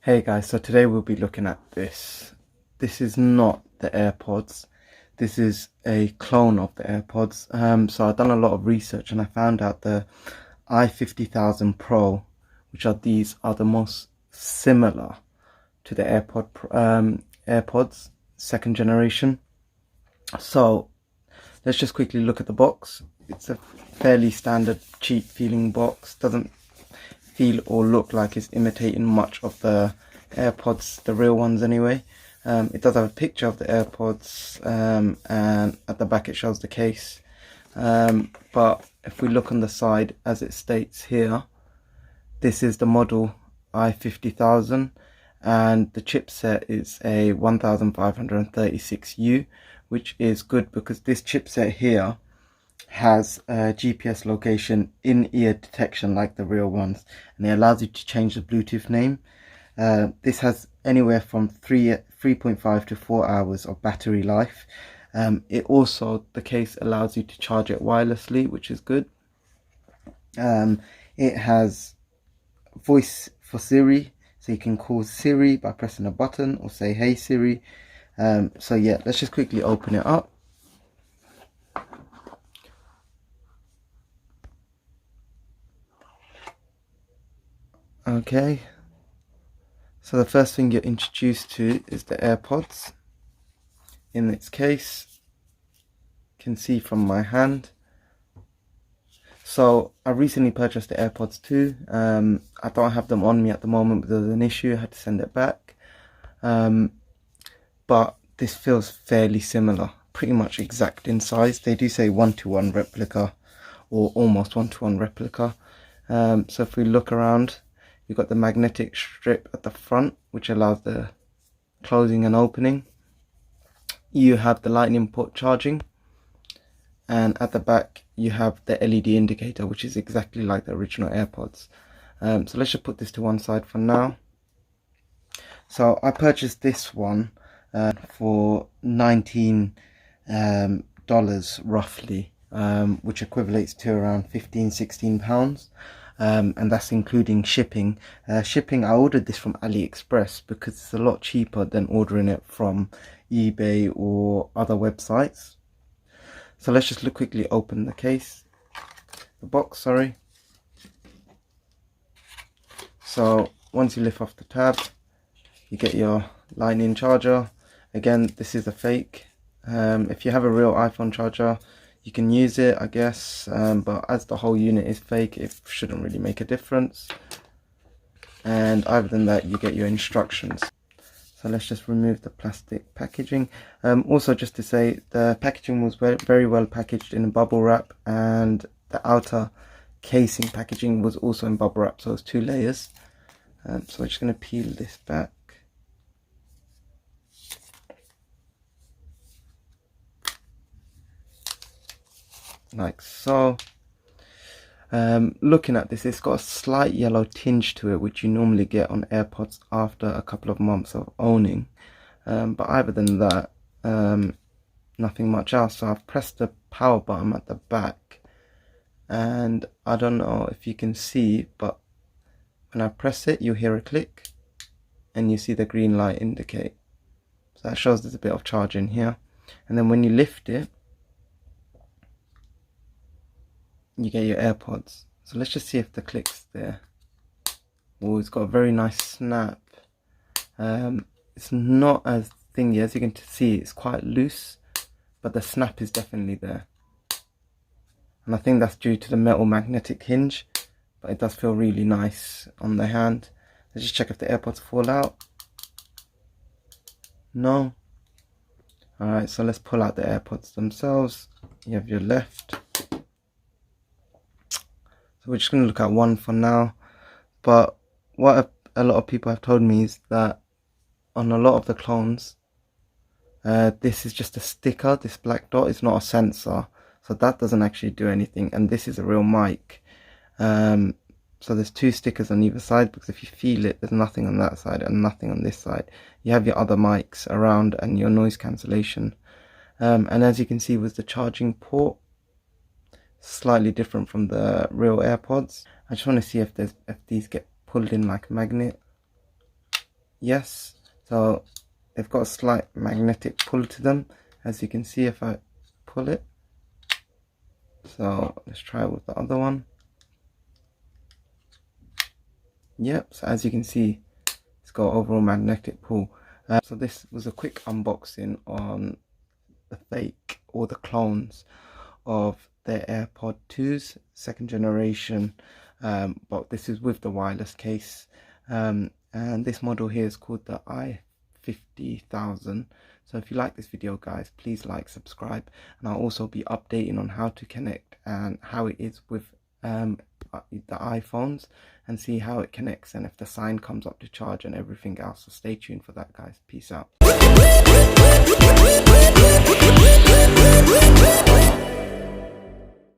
Hey guys, so today we'll be looking at this. This is not the AirPods. This is a clone of the AirPods. So I've done a lot of research and I found out the i50000 Pro, which are the most similar to the AirPods second generation. So let's just quickly look at the box. It's a fairly standard, cheap feeling box. Doesn't feel or look like it's imitating much of the AirPods, the real ones anyway. It does have a picture of the AirPods, and at the back it shows the case. But if we look on the side, as it states here, this is the model i50000 and the chipset is a 1536U, which is good because this chipset here has a GPS location in ear detection like the real ones, and it allows you to change the Bluetooth name. This has anywhere from 3.5 to 4 hours of battery life. The case allows you to charge it wirelessly, which is good. It has voice for Siri, so you can call Siri by pressing a button or say hey Siri. So yeah, let's just quickly open it up. Okay, so the first thing you're introduced to is the AirPods in its case. You can see from my hand. So I recently purchased the AirPods 2. I don't have them on me at the moment, but there was an issue, I had to send it back. But this feels fairly similar, pretty much exact in size. They do say 1-to-1 replica, or almost 1-to-1 replica. So if we look around, you've got the magnetic strip at the front, which allows the closing and opening. You have the lightning port charging, and at the back you have the LED indicator, which is exactly like the original AirPods. So let's just put this to one side for now. So I purchased this one for $19 roughly, which equates to around £15–16. And that's including shipping. I ordered this from AliExpress because it's a lot cheaper than ordering it from eBay or other websites. So let's just quickly open the box, sorry. So once you lift off the tab, you get your lightning charger. Again, this is a fake. If you have a real iPhone charger, you can use it, I guess, but as the whole unit is fake, it shouldn't really make a difference. And other than that, you get your instructions. So let's just remove the plastic packaging. Also, just to say, the packaging was very well packaged in bubble wrap, and the outer casing packaging was also in bubble wrap, so it's 2 layers. So we're just going to peel this back. Like so. Looking at this, it's got a slight yellow tinge to it, which you normally get on AirPods after a couple of months of owning, but other than that, nothing much else. So I've pressed the power button at the back, and I don't know if you can see, but when I press it, you hear a click and you see the green light indicate. So that shows there's a bit of charge in here. And then when you lift it, you get your AirPods. So let's just see if the click's there. Oh, it's got a very nice snap. It's not as thingy, as you can see, it's quite loose, but the snap is definitely there. And I think that's due to the metal magnetic hinge, but it does feel really nice on the hand. Let's just check if the AirPods fall out. No. Alright, so let's pull out the AirPods themselves. You have your left. So we're just going to look at one for now. But what a lot of people have told me is that on a lot of the clones, this is just a sticker. This black dot is not a sensor, so that doesn't actually do anything. And this is a real mic. So there's 2 stickers on either side, because if you feel it, there's nothing on that side and nothing on this side. You have your other mics around and your noise cancellation. And as you can see with the charging port, slightly different from the real AirPods. I just want to see if these get pulled in like a magnet. yes. So they've got a slight magnetic pull to them, as you can see if I pull it. So let's try it with the other one. Yep, so as you can see, it's got overall magnetic pull. So this was a quick unboxing on the fake or the clones of the AirPod 2s, second generation, but this is with the wireless case, and this model here is called the i50000. So if you like this video, guys, please like, subscribe, and I'll also be updating on how to connect and how it is with the iPhones, and see how it connects and if the sign comes up to charge and everything else. So stay tuned for that, guys. Peace out.